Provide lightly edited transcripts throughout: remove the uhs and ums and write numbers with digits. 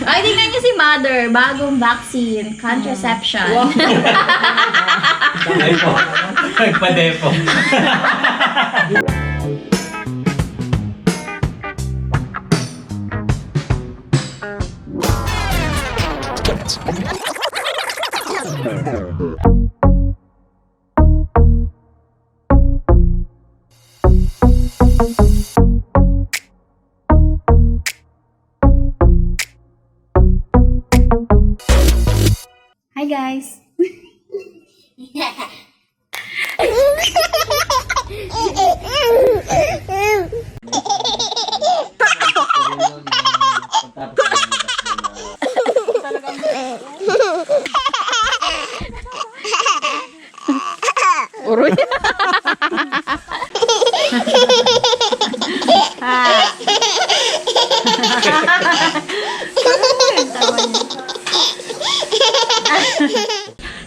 Ay, tingnan niyo si Mother. Bagong vaccine. Contraception. Wow. Depo. Nagpa-depo. Hi guys. Uroy.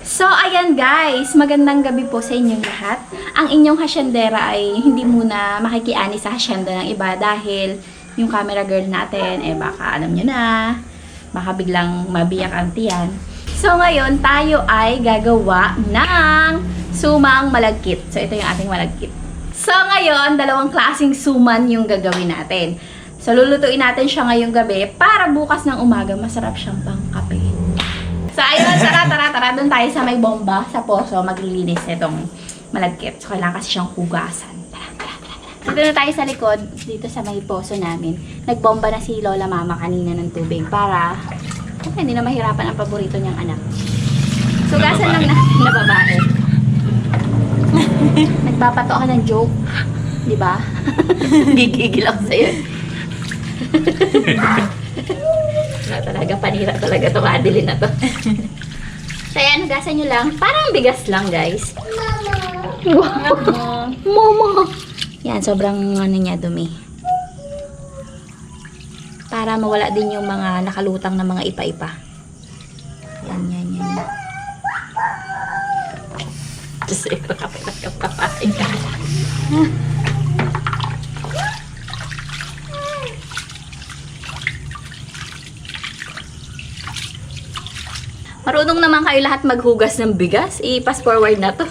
So, ayan guys, magandang gabi po sa inyong lahat. Ang inyong hasyendera ay hindi muna makikiani sa hasyenda ng iba dahil yung camera girl natin, baka alam nyo na, baka biglang mabiyak ang tiyan. So, ngayon, tayo ay gagawa ng sumang malagkit. So, ito yung ating malagkit. So, ngayon, dalawang klaseng suman yung gagawin natin. So, lulutuin natin siya ngayong gabi para bukas ng umaga masarap siyang pangkape. So, ayun, tara. Doon tayo sa may bomba, sa poso, maglilinis nitong malagkit. So, kailangan kasi siyang hugasan. Tara. Dito na tayo sa likod, dito sa may poso namin. Nagbomba na si Lola Mama kanina ng tubig para hindi na mahirapan ang paborito niyang anak. So, hugasan lang natin na babae. Nagpapato ka ng joke. Di ba? Gigigil ako sa'yo. Wala talaga, panira talaga itong Adeline na to. So, ayan, hugasan nyo lang. Parang bigas lang, guys. Wow. Mama! Yan, sobrang ano niya, dumi. Para mawala din yung mga nakalutang na mga ipa-ipa. Yan. Just ito kapag nagkapapain ka. Marunong naman kayo lahat maghugas ng bigas. I-pass forward na to.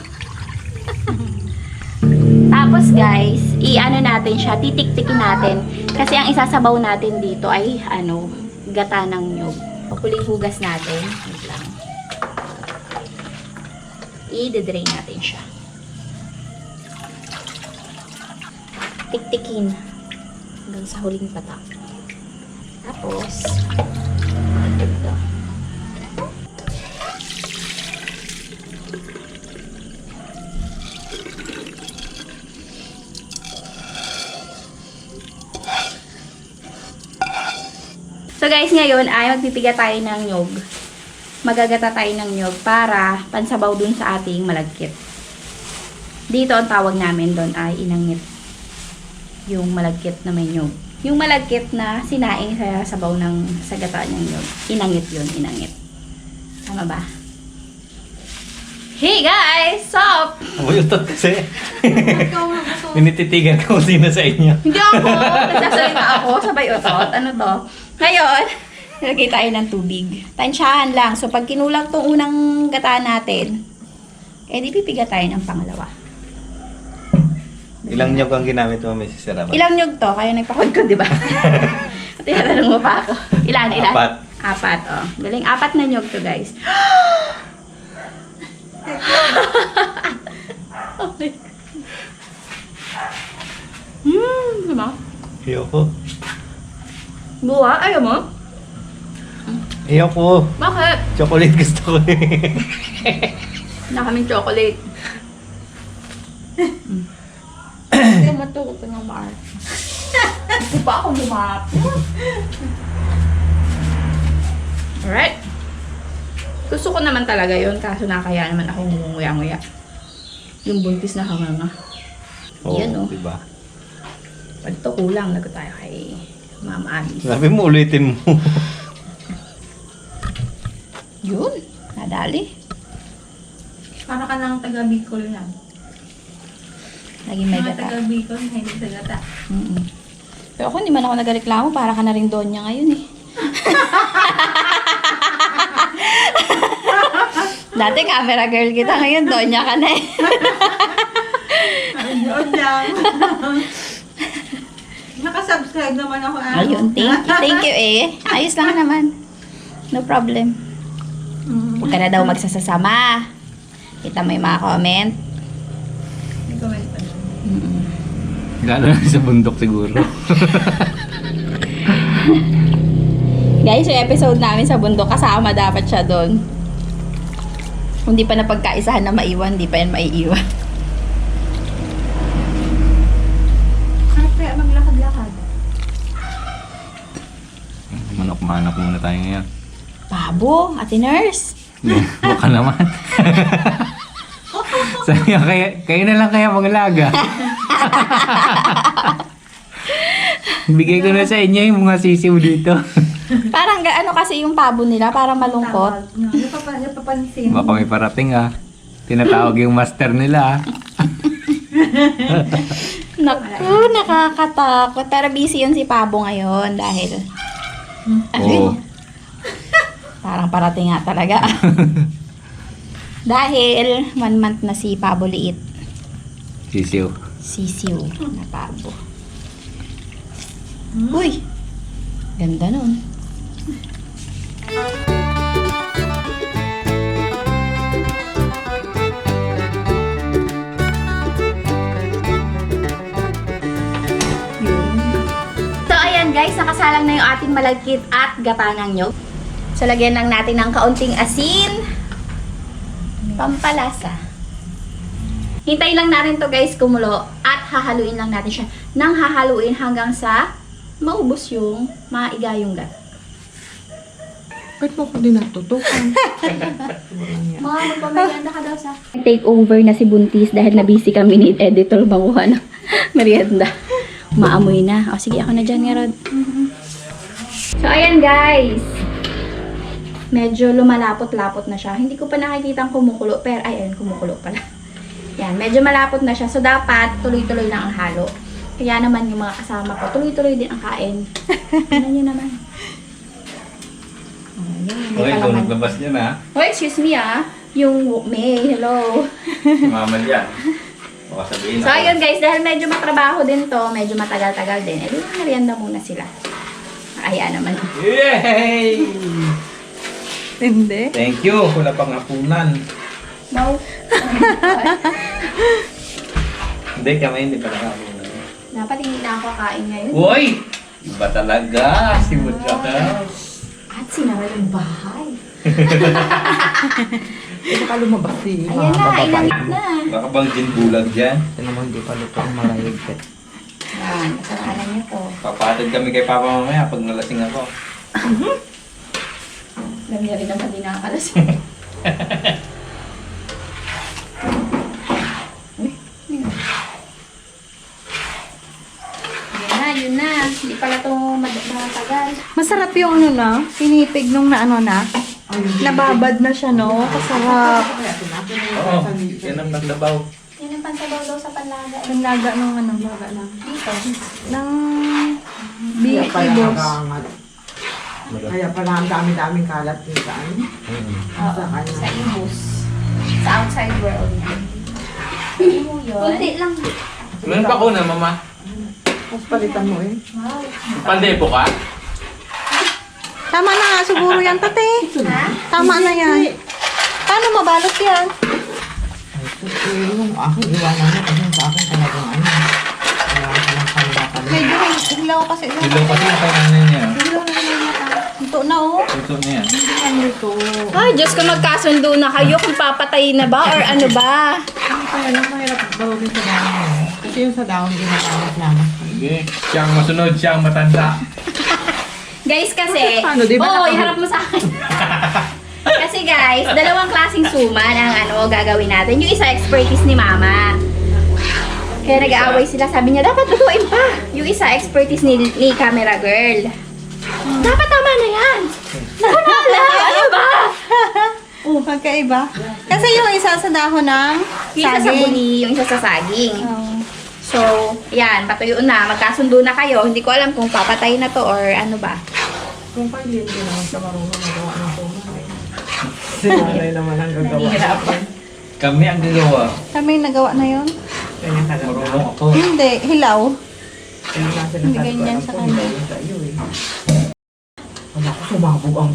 Tapos guys, i-ano natin siya, titik-tikin natin. Kasi ang isasabaw natin dito ay, gata ng nyug. Pakuling hugas natin. Wait lang. I-drain natin siya. Tik-tikin. Hanggang sa huling patak. Tapos, ito. So guys, ngayon ay magpipiga tayo ng nyog. Magagata tayo ng nyog para pansabaw dun sa ating malagkit. Dito ang tawag namin doon ay inangit. Yung malagkit na may nyog. Yung malagkit na sinaing sa sabaw ng sagata ng nyog. Inangit yun, inangit. Tama ba? Hey guys! Sup? Umuutot kasi. Tinititigan ko sino sa inyo. Hindi ako. Nagsasalita ako. Sabay utot. Ano to? Ngayon, nilagay tayo ng tubig. Tansyahan lang. So, pag kinulang tong unang gata natin, di pipiga tayo ng pangalawa. Ilang nyog ang ginamit mo, Mrs. Sarama? Ilang nyug to? Kaya nagpakod ko, di ba? Tinatanong mo pa ako. Ilan? Apat, oh. Galing, 4 na nyug to, guys. Oh my God. Diba? Ayoko. Buwa? Ayaw mo? Ayoko. Bakit? Chocolate gusto ko eh. Na kaming chocolate. Hindi matuko ng bar. Gusto pa ako lumap. Alright. Gusto ko naman talaga yun, kaso nakaya naman ako nguya-nguya. Yung buntis na hanganga. Yan, oh. Diba? Pag ito kulang, lagot tayo kay Mama Abby. Sabi mo, ulitin mo. Yun, nadali. Para ka ng taga-Bicol lang. Naging may Mga gata. taga-Bicol, hindi taga-gata. Pero ako, hindi man ako nagreklamo, para ka na rin doon niya ngayon eh. Dati camera girl kita, ngayon donya ka na eh. Ayun lang. Nakasubscribe naman ako. Ayun, thank you eh. Ayos lang naman. No problem. Huwag ka na daw magsasasama. Kita mo yung mga comment. May comment pa na. Lalo na sa bundok siguro. Guys, yung episode namin sa bundok, kasama dapat siya doon. Kung di pa napagkaisahan na maiwan, di pa yan maiiwan. Kahit kaya maglakad-lakad. Manok-manok muna tayo ngayon. Babo, ate nurse. Baka naman. Sabi nga, kayo na lang kaya mag-alaga. Bigay ko na sa inyo yung mga sisiw dito. Parang ano kasi yung pabo nila, parang malungkot. Napapansin. Baka may parating ah. Tinatawag yung master nila ah. Naku, nakakatakot. Pero busy yun si Pabo ngayon dahil... Oo. Parang parating nga talaga. Dahil 1 month na si Pabo liit. Sisiw. Sisiw na Pabo. Uy! Ganda nun. So, ayan guys, nakasalang na yung ating malagkit at gatangang nyog. So, lagyan lang natin ng kaunting asin. Pampalasa. Hintayin lang natin to guys kumulo at hahaluin lang natin siya nang hahaluin hanggang sa maubos yung maigayong gat. Ba't mo ko din natutukan? Mga magpamerienda ka daw sa... Take over na si Buntis dahil na-busy kami ni editor manguha ng merienda. Maamoy na. O sige, ako na dyan, Ngerod. So, ayan guys. Medyo lumalapot-lapot na siya. Hindi ko pa nakikitang kumukulo. Pero, ayun, kumukulo pala. Yan, medyo malapot na siya. So, dapat tuloy-tuloy lang ang halo. Kaya naman yung mga kasama ko, tuloy-tuloy din ang kain. Ano nyo naman? Ayan, Okay, may ito palaman. naglabas niya na. Oh, excuse me ah. Yung May, hello. Si Mama diyan. Baka sabihin So, ayun guys, dahil medyo matrabaho din to, medyo matagal-tagal din, eh, di ba merienda muna sila. Ayan naman. Yay! Hindi. Thank you. Wala pang hapunan. No. Hindi kami, hindi pa nakapunan. Dapat hindi na ako kain ngayon. Uy! Iba talaga si Mudraka. At sinara yung bahay. Hindi ka lumabas eh. Ayan na, inamit na. Baka bang gin bulag dyan? Ito naman di pa luto ang mga higpit. Yan, kasalanan niyo to. Papatid kami kay Papa mamaya pag nalasing ako. Alam niya rin naman din nakakalasing. Yun na. Hindi pala ito matagal. Masarap yung ano na, pinipig nung na ano na. Nababad na siya, no? Kasarap. Oo, yan ang naglabaw. Yan ang pansabaw daw sa panlaga. Ang laga nung ano, laga lang. Dito. Ng Kaya beef pala boss. nakaangat. Kaya pala ang dami-daming kalat yung saan. Oo, Sa kanya. sa ibus. Sa outside world. Ano mo yun? Kunti lang. Meron pa ko na, Mama. Tapos palitan mo eh. Wow. Pandepo ka? Tama na nga siguro yan, tate. Ha? Tama na yan. Paano mabalot yan? Kasi yung aking iwanan mo kasi sa akin talagang ano. Wala ka ng pandakan. Medyo may ilaw kasi. Silo kasi yung kailangan niya. Ilaw na naman yata. Ito na oh. Puso niya. Hindi yan luto. Ay, Diyos ko, magkasundo na kayo kung papatay na ba or ano ba? Ang kaya lang mahirap bawagin sa dahon mo. Kasi yung sa dahon ginagamit namin. Sige. Siyang masunod, siyang matanda. Guys, kasi... Paano, di ba Oo, nakabu- iharap mo sa akin. Kasi guys, dalawang klaseng suman ang ano gagawin natin. Yung isa, expertise ni Mama. Kaya nag-aaway sila. Sabi niya, dapat lutuin pa. Yung isa, expertise ni Camera Girl. Dapat tama na yan. Naku na lang. Ano ba? Oh, magkaiba. Kasi yung isa sa dahon ng Yung isa sa buni, yung isa sa saging. Oh. So, yan, patuyuan na. Magkasundo na kayo. Hindi ko alam kung papatay na to or ano ba. Kung kay Lynn, di naman siya marunong magawa ng suman. Si nanay naman ang gagawa. Nahihirapan. Kami ang gagawa. Kami nagawa na yon. Ganyan ka lang. Marunong ako. Hindi, hilaw. Kaya nga sinasabi Hindi ko, ganyan alam sa ko, kanya. hindi sa iyo eh. Wala ko sumabog ang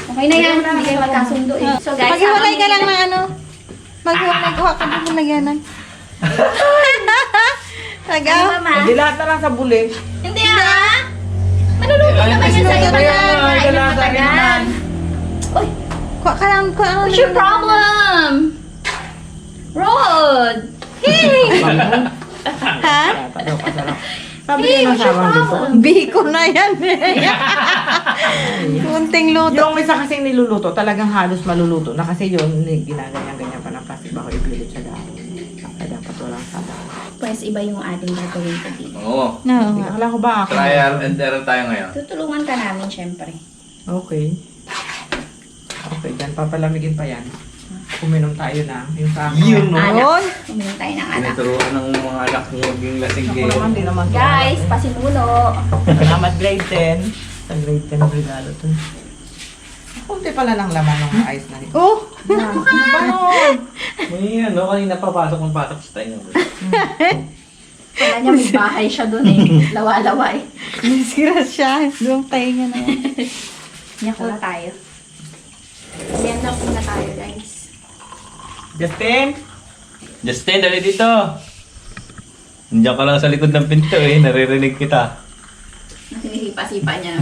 Okay na yan, hindi kayo magkasundo eh. So guys, Maghiwalay ka habang- lang ng ano. Maghiwalay ko ka din mo lagyanan. Taga. Ano ba, ma? Hindi lahat na lang sa buli. Hindi ah! Maluluto naman yan sa iyo. Kaya nga, Kain ng dalata rin matagal. naman. Uy, Kuha ka lang, kuha ka what's your problem? Rod! Hey! Ha? Tatayo ka sarap. Sabi Hey, ko what's your nasama dito. problem? Biko na yan eh. Kunting luto. Yung isa kasing niluluto, talagang halos maluluto na kasi yun, ginaganyan-ganyan pa ng plastic bako ipilit sa dahon. Kaya dapat walang sabaw. Pues iba yung ating gagawin ko dito. Oo. No. Akala ko ba ako? Trial and error tayo ngayon. Tutulungan ka namin, syempre. Okay. Okay, dyan. Papalamigin pa yan. Uminom tayo na. Yung sa akin. Yun, no? Yun. Uminom tayo ng anak. Tinuturuan ng mga anak niyo maging lasing Ako naman, di naman. Guys, pasinulo. Salamat grade 10. Sa grade 10 regalo to. Kunti pala ng laman ng ice na rin. Oh. Ano ba yun? May ano, kanina papasok ng pasok sa tayo. Kala niya may bahay siya doon eh. Lawa-lawa eh. Nasira siya. Doon tayo niya na yan. Nyako na tayo. Ayan na po na tayo, guys. Justin? Justin, dali dito. Nandiyan ka lang sa likod ng pinto eh. Naririnig kita. Sinisipa-sipa niya.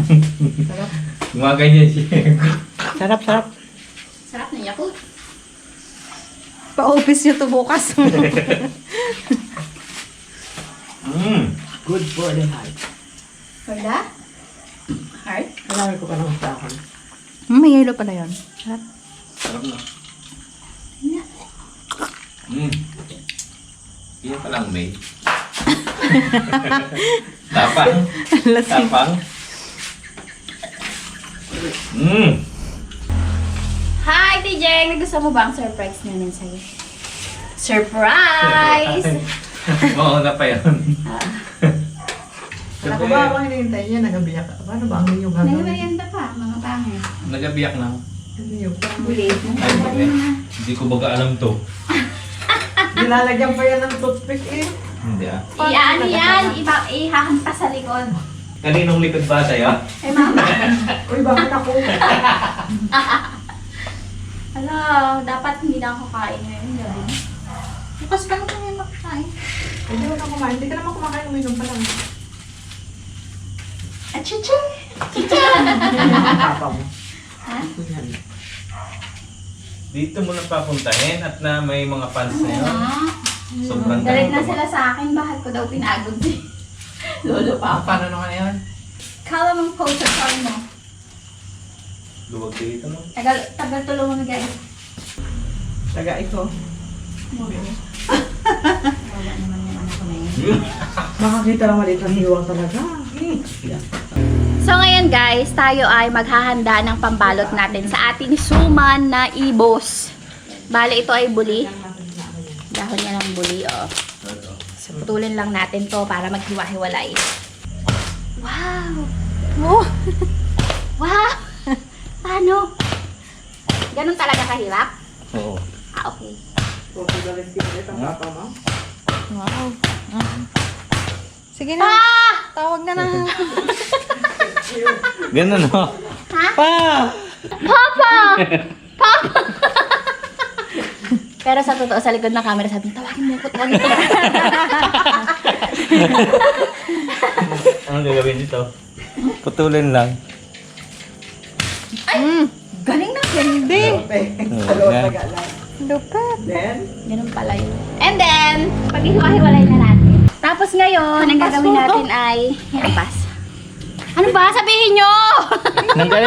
Gumaganyan siya. Sarap, sarap. Sarap na Yakult. Pa-office niyo to bukas. Good for the heart. For the heart? Alam ko pa naman sa akin. May yelo pala yun. Sarap. Sarap na. Iyan pa lang, May. Tapang. Lasing. Tapang. Hi, TJ! Gusto mo ba ang surprise namin sa'yo? Surprise! Oo na pa yun. Ako ba ako hinihintay niya? Nagabiyak ka. Paano ba ang inyong gagawin? Nagmerienda pa, mga pangit. Nagabiyak na. Ano yung Bulit. Ay, bakit? Hindi ko baga alam to. nilalagyan pa yan ng toothpick eh. Hindi ah. Iaan yan, ihahampas sa likod. Kaninong likod ba sa'yo? Kay mama. Uy, bakit ako? Hala, dapat hindi na ako kain ngayon gabi. Bukas ka na kami makakain. Hindi mo na kumain. Hindi ka naman kumakain. Uminom pa lang. Achicha! Papa mo. Ha? Yan. Dito mo na papuntahin at na may mga fans na yun. Sobrang Galit na mo. sila sa akin, bakit ko daw pinagod si Lolo Papa. Paano naman yan? Kala mong post sa phone mo. Luwag dito no? Tagal tulungan mo guys. Taga ito. Wala naman yung anak ko na yun. Makakita naman dito ang hiwang talaga. So ngayon guys, tayo ay maghahanda ng pambalot natin sa ating suman na ibos. Bale ito ay buli. Dahon niya ng buli, oh. So putulin lang natin to para maghiwa-hiwalay. Wow! Oh. Wow! Paano? Ganun talaga kahirap? Oo. Ah, okay. Portugalis kita ang papa mo. Wow. Sige na. Ah! Tawag na na. Ganun no? Ha? Pa! Papa! Papa! Pero sa totoo, sa likod ng camera, sabi niya, tawagin mo ko, tawagin mo. Ano gagawin dito? Putulin lang. Galing na. Hindi. Hello, taga lang. Lupet. Then, Ganun pala yun. And then, pag-ihiwa-hiwalay na natin. Tapos ngayon, ang gagawin natin ay hampas. Ano ba? Sabihin nyo!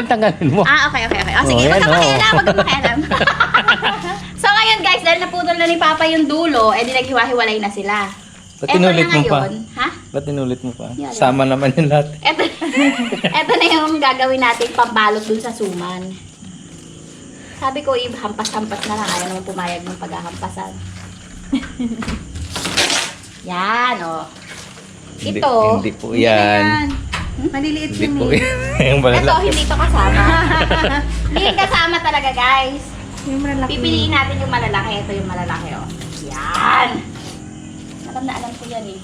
Tanggalin mo. Ah, okay. O sige, Oh, yan, magkamakialam, magkamakialam. So ngayon guys, dahil naputol na ni Papa yung dulo, edi naghiwa-hiwalay na sila. Ba't Eto tinulit na mo pa? ngayon, ha? Ba't tinulit mo pa? Yan. Sama naman yung lahat. Eto na yung gagawin natin pambalot dun sa suman. Sabi ko, hampas-hampas na lang. Ayaw naman pumayag ng paghahampasan. Yan, oh. Ito. Hindi po yan. Maliliit Hindi yun po. eh. Yung Ito, malalaki. hindi ito kasama. Hindi kasama talaga, guys. Yung malaki. Pipiliin natin yung malalaki. Ito yung malalaki, oh. Yan! Alam ko yan eh.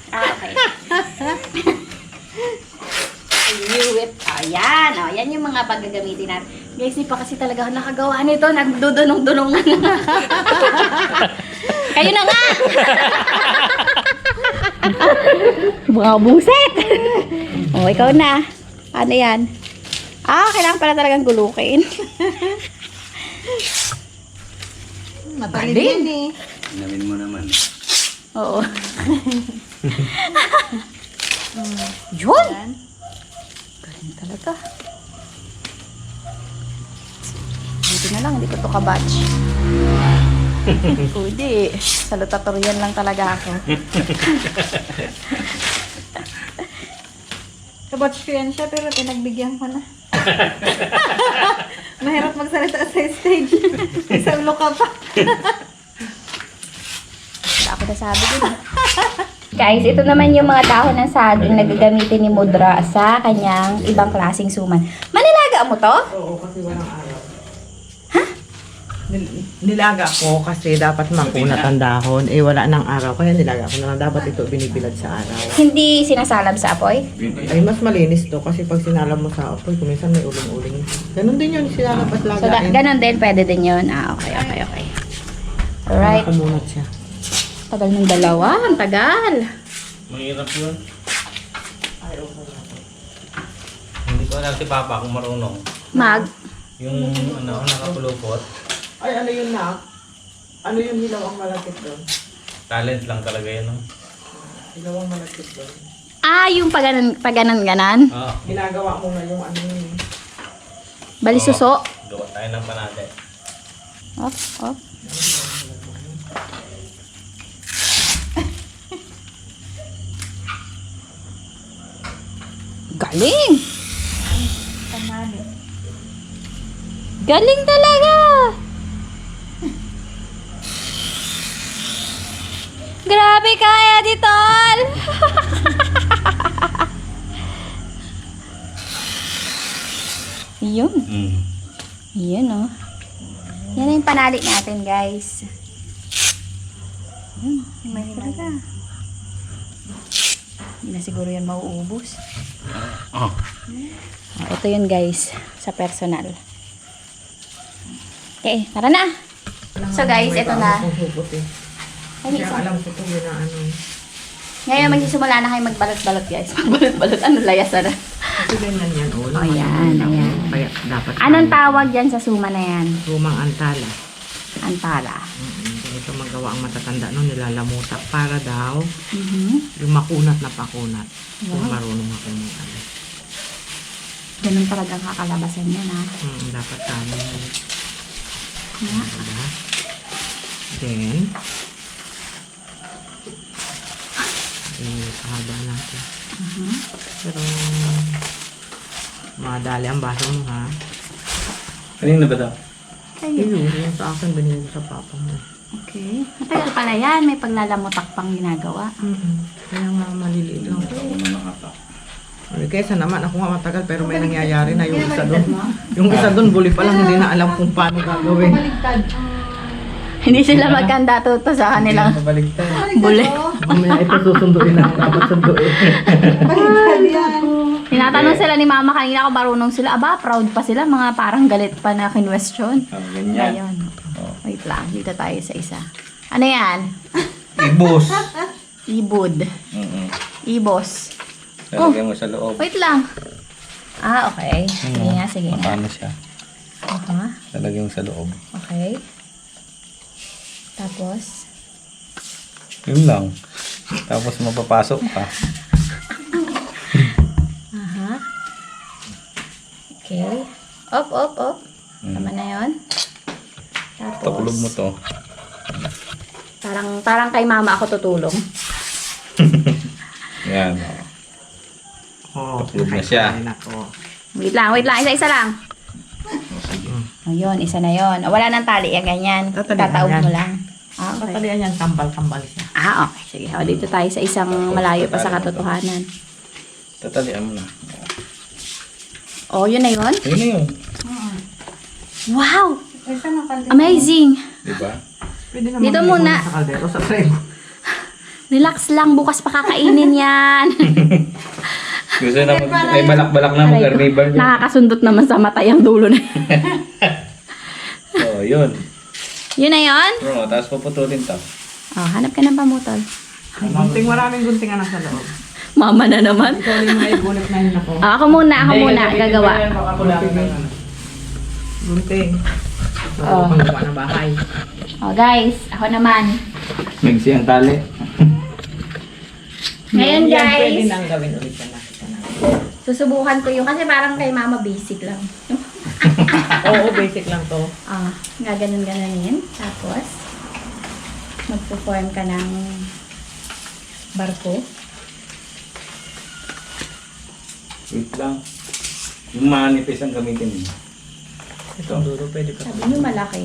Okay. I knew it. Ayan, oh. Yan yung mga paggagamitin natin. Guys, hindi pa kasi talaga ako nakagawa nito. Nagdudunong-dunong na. Kayo na nga! Mga buset! Oh, ikaw na. Ano yan? Kailangan pala talagang gulukin. Matalin Galing. yan eh. Namin mo naman. Oo. Yun! Galing talaga. Dito na lang, hindi ko to kabatch. Hindi. Salutatorian lang talaga ako. Kabatch ko yan siya, pero pinagbigyan ko na. Mahirap magsalita sa stage. Sa ulo ka pa. Wala ako nasabi din. Guys, ito naman yung mga dahon ng saging na gagamitin ni Mudra sa kanyang ibang klaseng suman. Manilaga mo to? Oo, kasi walang araw. Ha? Nilaga ko kasi dapat makunat ang dahon. Eh, wala nang araw. Kaya nilaga ko na lang. Dapat ito binibilad sa araw. Hindi sinasalab sa apoy? Ay, mas malinis to kasi pag sinalab mo sa apoy, kuminsan may uling-uling. Ganun din yun, sinalab at So, lagain. ganun din, pwede din yun. Okay. Alright. Kumunat siya. Tagal ng dalawa. Ang tagal. Mahirap yun. Hindi ko alam si Papa kung marunong. Yung nakapulupot, Ay, ano yun na? Ano yung hilaw ang malapit doon? talent lang talaga yun. No? Hilaw ang malapit doon. Yung paganan-ganan. Oo. Ginagawa mo na yung ano yun. Bali suso. Gawa tayo ng panate. Off. Galing! Tanali. Galing talaga! Grabe ka, editor! Yun. Yun, oh. Yan na yung panali natin, guys. Yun. May talaga. Hindi na siguro yan mauubos. Oh. Ito yun, guys. Sa personal. Okay, tara na. So, guys, ito na. Ay, Kaya isa. alam ko ito yun na ano. Ngayon, magsisimula na kayo magbalot-balot, guys. Magbalot-balot. Ano, layas na. Kasi ganyan yan. Oh, Ayan. Kaya dapat. Anong tawag dyan sa suma na yan? Lumang antala. Antala. Ganito magawa ang matatanda no, nilalamutak para daw Mhm. yung makunat na pakunat. Kung Wow. marunong ako ng ano. Ganun talagang kakalabasan yan, ha? Dapat tama yan. Nga. Diba? Then, haba natin. Mhm. Pero, madali ang baso mo ha. Kanina ba daw? Ayun. Yung sa akin, binili ko sa papa mo. Okay. Matagal pala yan. May paglalamutak pang ginagawa. Kaya nga maliliit lang. Kaysa naman ako nga matagal pero may nangyayari na yung isa doon. Yung isa doon, buli pa lang, hindi na alam kung paano gagawin. Hindi sila magkanda to sa kanilang Pabaligtad. buli. Mamaya ito susunduin na, dapat sunduin. Baliktad yan. Tinatanong sila ni mama kanina kung marunong sila. Aba, proud pa sila. Mga parang galit pa na kinwestiyon. Ganyan. Ayun. Wait lang. Dito tayo sa isa. Ano yan? Ibus. Ibud. Ibos. Lalagay mo sa loob. Wait lang. Okay. Sige nga, sige nga. Paano siya? Lalagay mo sa loob. Okay. Tapos, Yun lang. Tapos mapapasok ka. okay. Op. Tama na yun. Tapos, Takulog mo to. parang kay mama ako tutulong. Yan. Oh, Takulog na siya. Wait lang. Isa-isa lang. O yun, isa na yun. O, wala nang tali. Yan, ganyan. Tatalian Tataob yan. mo lang. Okay. Patalian yan, kambal-kambal siya. Okay. Sige. O, dito tayo sa isang malayo pa sa katotohanan. Tatalian mo na. O, yun na yun? Yun na yun. Wow! Isa na kaldero. Amazing! Diba? Pwede naman Dito ilagay muna. Sa kaldero, sa tray. Relax lang. Bukas pa kakainin yan. Gusto na may balak-balak na Aray ko. mag-carnival yun. Nakakasundot naman sa mata yung dulo na. Oh, yun. Yun na yun? Oo, tapos puputulin to. Oh, hanap ka ng pamutol. Maraming gunting na nasa loob. Mama na naman. Ikaw rin mga igulit na yun ako. Ako muna. Gagawa. Gunting. Oh. Pang gawa ng bahay. Oh, guys. Ako naman. Nagsi ang tali. Ngayon, Yan, pwede guys. nang gawin ulit yan. Nakita na. Susubukan ko yung kasi parang kay mama basic lang. Oo, basic lang to. Ah, gaganon-ganonin. Tapos, magpo-form ka ng barko. Wait lang. Yung manipis ang gamitin mo. Itong dulo, pwede pa. Sabi nyo malaki.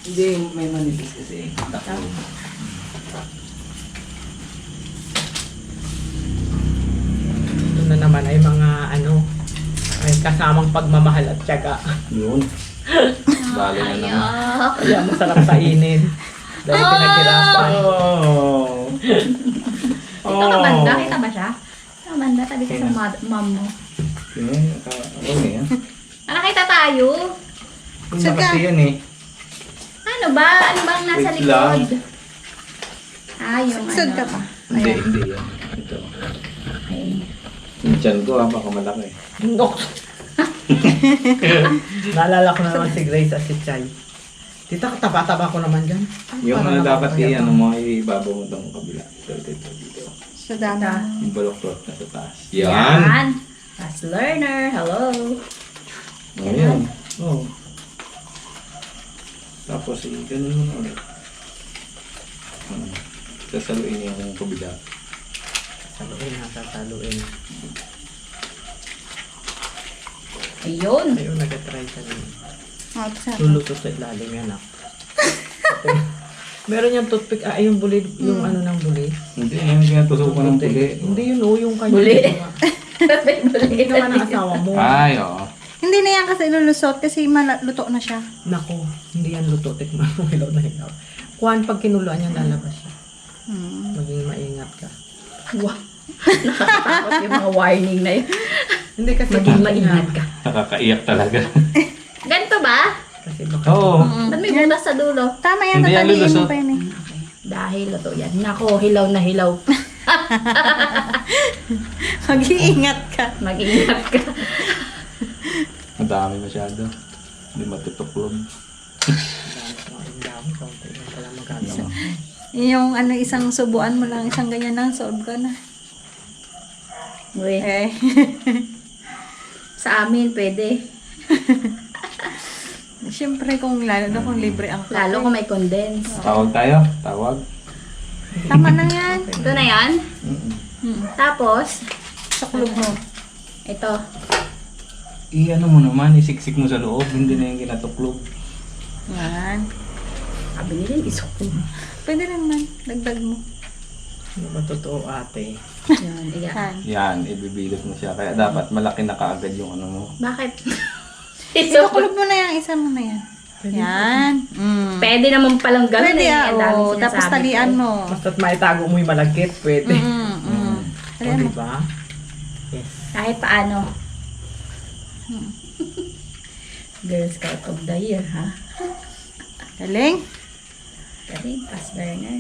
Hindi, may manipis kasi. Ito na naman ay mga ay kasamang pagmamahal at tiyaga. Yun. Balo na naman. Ayak. Kaya masarap kainin. Dahil pinaghirapan. Oh. Ito ka banda. Kita ba siya? Ito ka banda. Tabi ka sa mom mo. Okay, yan. Nakita tayo. Yung na kasi yan eh. Ano ba? Ano bang nasa Wait lang. likod? Ah, yung Sud ano. ka pa. Hindi, hindi yan. Ito. Okay. Yung tiyan ko baka malaki. Nok! Naalala ko na naman si Grace at si Chay. Tita, taba-taba ko naman dyan. Yung Para dapat naman iyan, mo ay ibabaw mo itong kabila. Dito. Sa dana. Yung baloktot na sa taas. Yan. Fast learner. Hello. Yan. Ayan. Oh. Tapos, ganun mo na ulit. Sasaluin niya yung kabila. Sasaluin. Ayun. Ayun, nag-try ka rin. Oh, sa Luluto sa ilalim yan ako. Meron yung toothpick, yung buli, yung ano ng buli. Hindi, yung pinatusukan ng puli. Hindi yun, yung kanya. Buli. Hindi naman ang asawa mo. Ay, oo. Hindi na yan kasi lulusot kasi luto na siya. Nako, hindi yan luto. Tikman mo, hilaw na hilaw. Kuhan, pag kinuluan yan, lalabas siya. Maging maingat ka. Wow. Nakakatakot yung mga warning na yun. Hindi kasi Maging maingat ka. Nakakaiyak talaga. Ganito ba? Kasi baka Oo. Ba't may butas sa dulo? Tama yan, Hindi yan tataliin mo lulusot. pa yun eh. Dahil ito yan. Nako, hilaw na hilaw. Mag-iingat ka. Mag-ingat ka. Ang dami masyado. Hindi matutuklog. dami, kaunti lang pala magagawa. Yung isang subuan mo lang, isang ganyan lang, solve ka na. Uy, Eh. sa amin pwede. Siyempre lalo na kung libre ang kape. Lalo kung may condense. Tawag tayo? Tawag? Tama na yan. Ito na yan. Tapos, Sa kulog mo. ito. I-ano mo naman, isiksik mo sa loob, hindi na yung kinatuklog. Yan. Sabi nila, isok. Pwede naman. Dagdag mo. Ano ba totoo ate? Yan, iyan. Yan. Yan, ibibilot mo siya. Kaya dapat malaki na kaagad yung ano mo. Bakit? Ito, kulog mo na yan. Isa mo na yan. Yan. Pwede naman palang gano'n Pwede eh. Ang daming oh. Tapos sinasabi talian ko. mo. Basta't maitago mo yung malagkit, pwede. O, Talian mo. diba? Yes. Kahit paano. Girl Scout of the Year, ha? Galing. Galing, fast learner.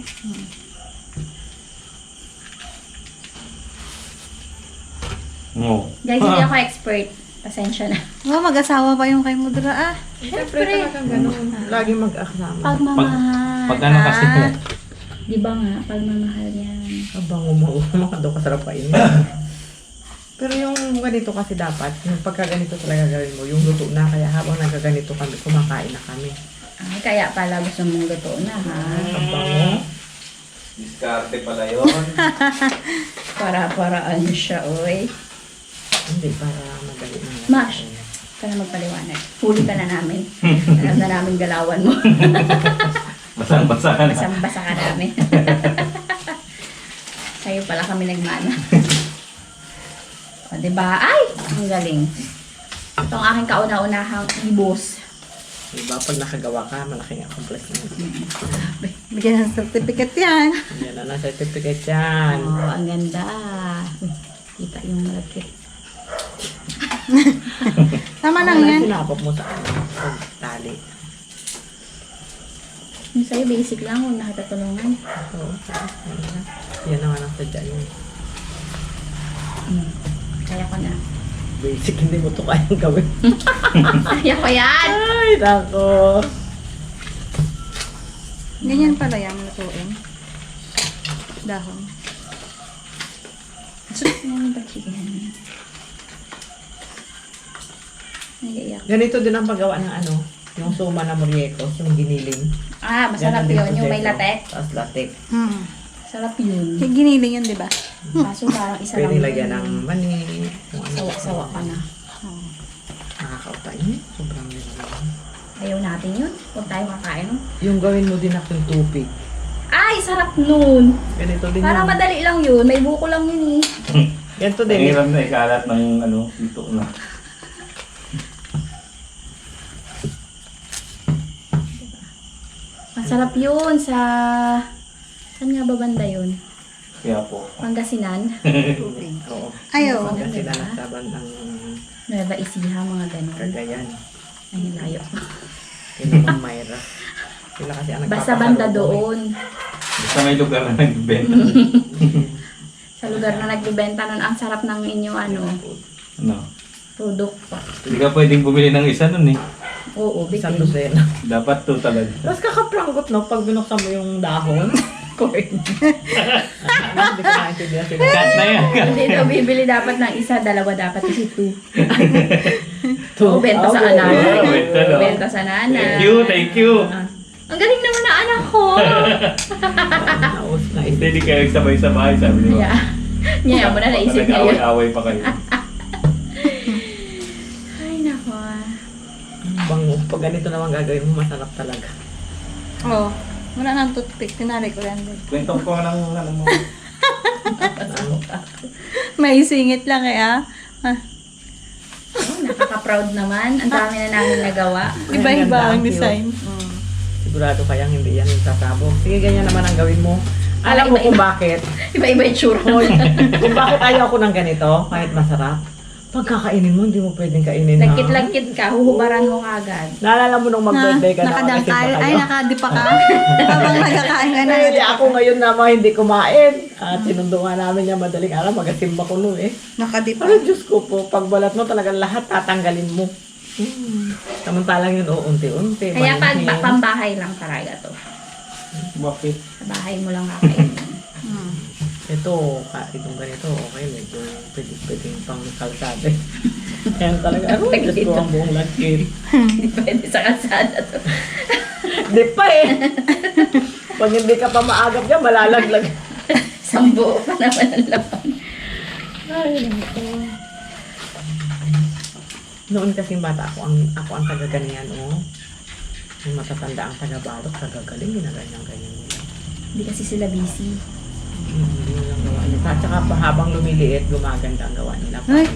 No. Guys, hindi ako expert. Pasensya na. Oh, mag-asawa pa yung kay Mudra ah. Siyempre talagang ganun. Lagi mag-aksama. Pagmamahal. Pag ano kasi, Di ba nga, pagmamahal yan. Abango mo, makado ka sarap kainin. Pero yung ganito kasi dapat, yung pagkaganito talaga gawin mo, yung luto na, kaya habang nagaganito kami, kumakain na kami. Ay, kaya pala gusto mong luto na, ha? Abango. diskarte pala yun. Para-paraan siya, oy. Hindi, para madali na. Mash. Ka na magpaliwanag. Huli ka na namin. Alam na namin galawan mo. Basang-basa ka na. Basang-basa ka namin. Sa'yo pala kami nagmana. O, diba? Ay! Ang galing. Ito ang aking kauna-unahang ibos. Diba, pag nakagawa ka, malaking accomplishment. Bigyan ng certificate yan. Yan na certificate yan. Oh, ang ganda. Uy, kita yung malagkit. Tama lang yan. Sinabok mo sa tali. Yung sa'yo, basic lang kung nakatutulungan. Oo. Yan naman ang sadya yun. Kaya ko na. Basic, hindi mo ito kayang gawin. Kaya ko yan! Ay, nako. Ganyan pala yan, lutuin. Dahon. Yan yung pagchikihan niya. Nag-iiyak. Ganito din ang paggawa ng ano, yung suma na muriekos, yung giniling. Ah, masarap Ganon din yun. Yung may proseso. latek. Tapos latek. Sarap yun. Yung giniling yun, di ba? Kaso parang isa lang. Pwede lagyan ng mani. Kung ano. Sawa-sawa ka na. Nakakautay. Sobrang nila. Ayaw natin yun. Huwag tayo makain. No? Yung gawin mo din akong tupig. Ay, sarap nun. Ganito din Parang yun. madali lang yun. May buko lang yun eh. Ganito Ang din. hirap na ikalat ng ano, dito na. Masarap yun sa... Saan nga ba banda yun? Kaya po. Pangasinan? Tubig. Oo. Ayaw. Kasi nalasaban ng Nueva Ecija, mga ganun. Cagayan. Ay, layo. Kinamang Mayra. Sila kasi ang Basta nagpapasalubong banda eh. doon. Basta may lugar na nagbibenta. Sa lugar na nagbibenta nun, ang sarap ng inyong ano, Ano? produkto. Hindi ka pwedeng bumili ng isa nun eh. Oo, Isang bitin. dosena. Dapat to talaga. Tapos kakaprangot no, pag binuksan mo yung dahon. Corn. Hindi ko naintindihan sila. Cut na yan. Hindi ito bibili dapat ng isa, dalawa dapat kasi two. Two. Oo, benta sa Oh, anak. benta, no? Benta sa nanay. Thank you, thank you. Ang galing naman na anak ko. Naus na ito. Hindi kayo nagsabay-sabay, sabi niyo. Yeah. Niya mo na naisip niya yun. Nag-away-away pa kayo. Ay, nako. Bango. Pag ganito naman gagawin mo, masarap talaga. Oo. Wala nang toothpick. Tinari ko yan din. Kwentong ko ng ano mo. May singit lang eh ah. Oh, nakaka-proud naman. Ang dami na namin nagawa. Iba-iba ang Ganda, design. Sigurado kayang hindi yan sasabog. Sige, ganyan naman ang gawin mo. Alam mo kung bakit? Iba-iba yung tsura. Hoy, kung bakit ayaw ko ng ganito, kahit masarap. Pagkakainin mo, hindi mo pwedeng kainin na. Lagkit-lagkit ka, huhubaran mo kagad. Naalala mo nung mag-birthday ka na Nakadangkal. kayo? Ay, nakadipa ka. Habang nagkakain ka na. Hindi, ako ngayon na mga hindi kumain. At sinundo nga namin niya madaling araw, magasimba ko nun eh. Nakadipa. Pero Diyos ko po, pagbalat mo talagang lahat tatanggalin mo. Samantalang yun, unti-unti. Kaya pag mahinhin. pambahay lang talaga to. Bakit? Sa bahay mo lang kakainin. Ito, itong ganito, okay, medyo pwedeng pang kalsada. Kaya talaga, ano, Diyos ko ang buong lagkit. Hindi pwede sa kalsada to. Di pa eh. Pag hindi ka pa maagap dyan, malalaglag. Sambuo pa naman ang laban. Ay, naku. Noon kasing bata ako ang taga-ganyan, oh. Yung matatanda ang taga-balok, taga-galing, ginaganyan-ganyan nila. Hindi kasi sila busy. Hindi lang gawa nila. At saka habang lumiliit, gumaganda ang gawa nila. Ay.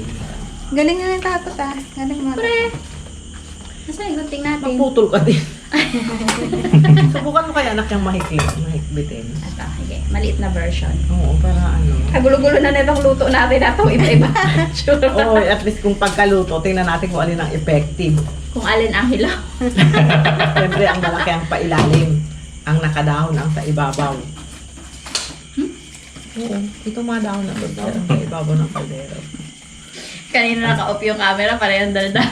Galing na yung tatot ah. Galing mo. Pre! Nasaan yung gunting natin? Magputol ka din. Subukan mo kaya anak yung mahikbitin. Ito, sige. Maliit na version. Oo, para ano. Kagulo-gulo na nitong luto natin na itong iba-iba. Sure. Oo, at least kung pagkaluto, tingnan natin kung alin ang effective. Kung alin ang hilaw. Siyempre, ang malaki ang pailalim. Ang nakadahon ang sa ibabaw. Oo, ito mga dahon na doon sa ibabaw ng kaldero. Kanina naka-off yung camera, parehong dalda.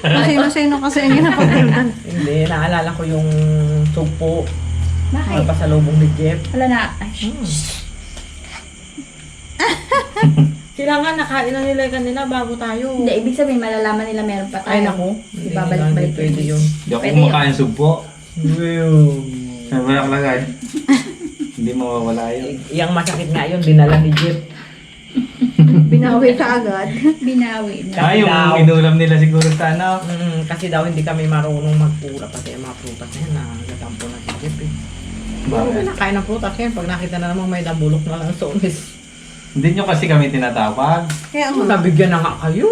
Masino-sino kasi yung ginapaguldan. Hindi, naalala ko yung sugpo. Bakit? Mga pasalubong ni Jeff. Wala na. Ay, Sila nga, nakain na nila kanina bago tayo. Hindi, ibig sabihin malalaman nila meron pa tayo. Ay, naku. Hindi Ibabalik-balik pwede yun. Hindi ako Pwede kumakain sugpo. Well, Sabi mo nakalagay. Hindi mawawala yun. Yang masakit nga yun, dinala ni Jeff. Binawi ka agad. Binawi na. Ah, yung Daw. inulam nila siguro sa ano. Kasi daw hindi kami marunong magpura kasi yung mga prutas na yan, nagatampo na si Jeff eh. Bakit? Nakain ng prutas yan. Pag nakita na namang may nabulok na lang sa unis. Hindi nyo kasi kami tinatawag. Kaya Ano, nabigyan na nga kayo.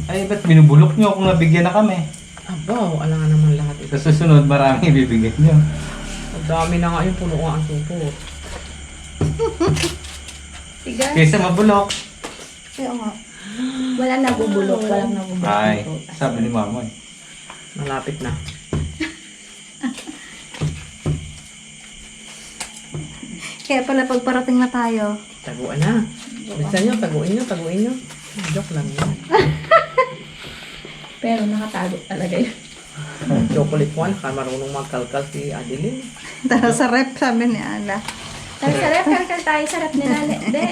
Ay, ba't binubulok nyo kung nabigyan na kami? Aba, wala nga naman lahat ito. Sa susunod, marami ibibigay nyo. Ang dami na nga yung puno nga ang supot. Tigas. Kaysa mabulok. Kaya nga. Walang nabubulok. Walang nabubulok. Ay, sabi ni mama eh. Malapit na. Kaya pala pagparating na tayo. Taguan na. Bilisan nyo, taguin nyo. Joke lang yun. Pero nakatago talaga yun. Chocolate one, marunong magkalkal si Adeline. Tara sa rep, sabi ni Ala. Tara, sarap. Kalkal tayo. Sarap nila. Hindi.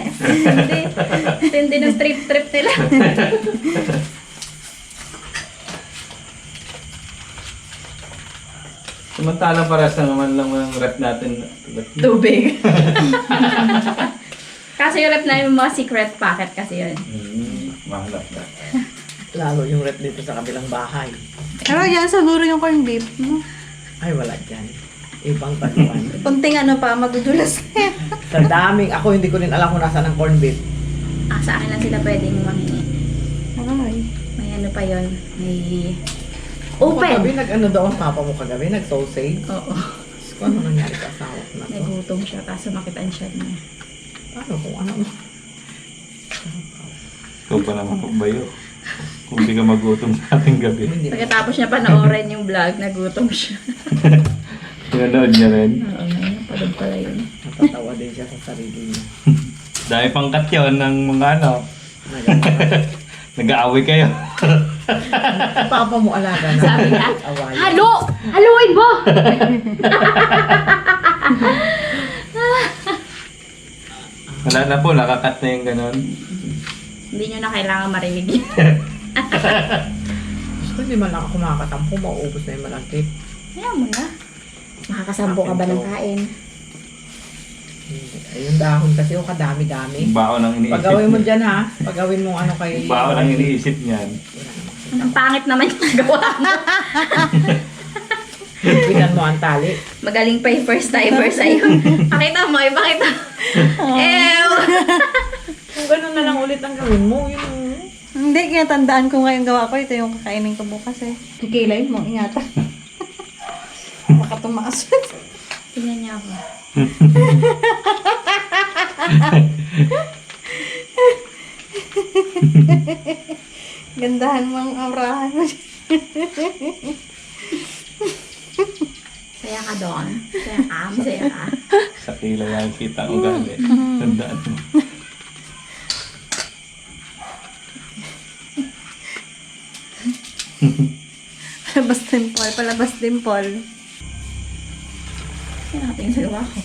Hindi. Hindi ng trip nila. Samantalang para sa naman lang ng rep natin. Tubig. Kasi yung rep na yung mga secret packet kasi yun. Mahalap na. Lalo yung rep dito sa kabilang bahay. Pero yan siguro yung corned beef. No? Ay, wala dyan. Ibang taguan. Kunting ano pa, magudulas na yan. Sa daming, ako hindi ko rin alam kung nasa ng corned beef. Sa akin lang sila pwedeng manghingi. Ay. May ano pa yun. May Kagabi, open. nag-ano daw ang papa mo kagabi? Nag-sausage? Oo. Kung ano nangyari sa asawa ko na to? Nagutom siya. Kaso makitaan siya niya. Paano kung ano? Ikaw pa naman pagbayo. Kung di ka magutom sa ating gabi. Hindi. Pagkatapos niya panoorin yung vlog, nagutom siya. Pinanood niya rin. Oo, napanood pala yun. Natatawa din siya sa sarili niya. Dahil pangkat yun ng mga ano. Nag- Nag-aaway kayo. Papa mo alaga na. Sabi niya, Away. halo! Haluin mo! Wala na po, nakakat na yung ganon. Hindi nyo na kailangan marinig yun. Gusto ko hindi man lang ako makakatampo, mauubos na yung malagkit. Kaya mo na. Makakasambo ka ba ng kain? Hindi. Ay, yung dahon kasi yung kadami-dami. Yung baon ang iniisip. Pagawin mo dyan ha. Pagawin mo ano kay... Yung baon ang iniisip niyan. Ang pangit naman yung nagawa mo. Pinan mo ang tali. Magaling pa yung first timer sa'yo. Pakita mo, ipakita. Ew! Kung gano'n na lang ulit ang gawin mo, yung... Hindi, kaya tandaan ko ngayon gawa ko. Ito yung kakainin ko bukas eh. Kikilay mo, ingatan. Baka tumaas. Tingnan niya ako. Gandahan mo ang aurahan mo. Saya ka doon. Saya ka. Masaya ka. Sa kilay ang kita ang ugali. Tandaan mo. Palabas dimple, palabas dimple. Yan ang tingin sa gawa ko.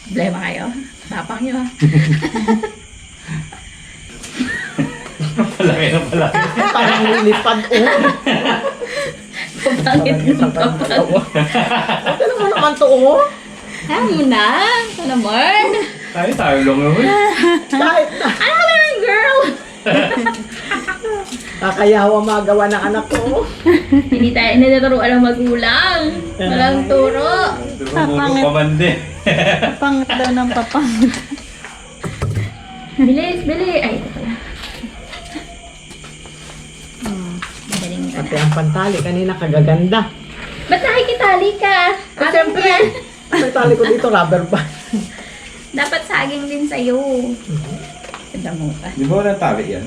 Problema kayo. Tapang nyo. Palaki na palaki. Parang lilipad Pagpangit ng kapal. Ano mo naman to Ayaw mo na. Ito naman. Tayo lang naman. Kahit na. Ano ka naman, girl? Kakayawa magawa ng anak ko. Hindi tayo natuturuan ng magulang. Walang turo. Papangit. Pamandi. Papangit daw ng papangit. Bilis, bilis. Ay, ito pala. Magaling ka Pati na. ang pantali kanina kagaganda. Ba't nakikitali ka? Ah, siyempre. May tali ko dito, rubber band. Dapat saging din sa'yo. Ganda mo ka. Di ba walang tali yan?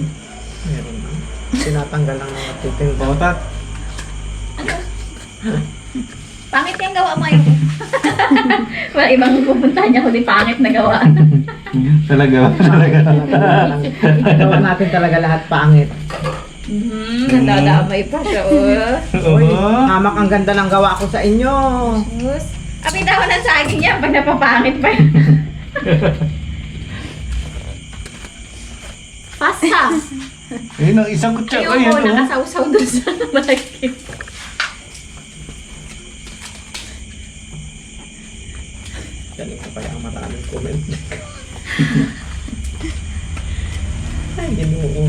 Meron na. Tinatanggal lang ng matiting ba? Bautat. Pangit yung gawa mo yun. Wala ibang pupunta niya kundi pangit na gawa. Talaga. Gawa natin talaga lahat pangit. Nadadamay pa siya. Uy, hamak ang ganda ng gawa ko sa inyo. Sus. Apita ko ng saging niya pag napapangit pa yun. Pasta. Ayun ang isang kutsa ko yun. Ayoko, nakasawsaw doon sa malaki. Galing ko kaya ang maraming comment. Ay, ginoo.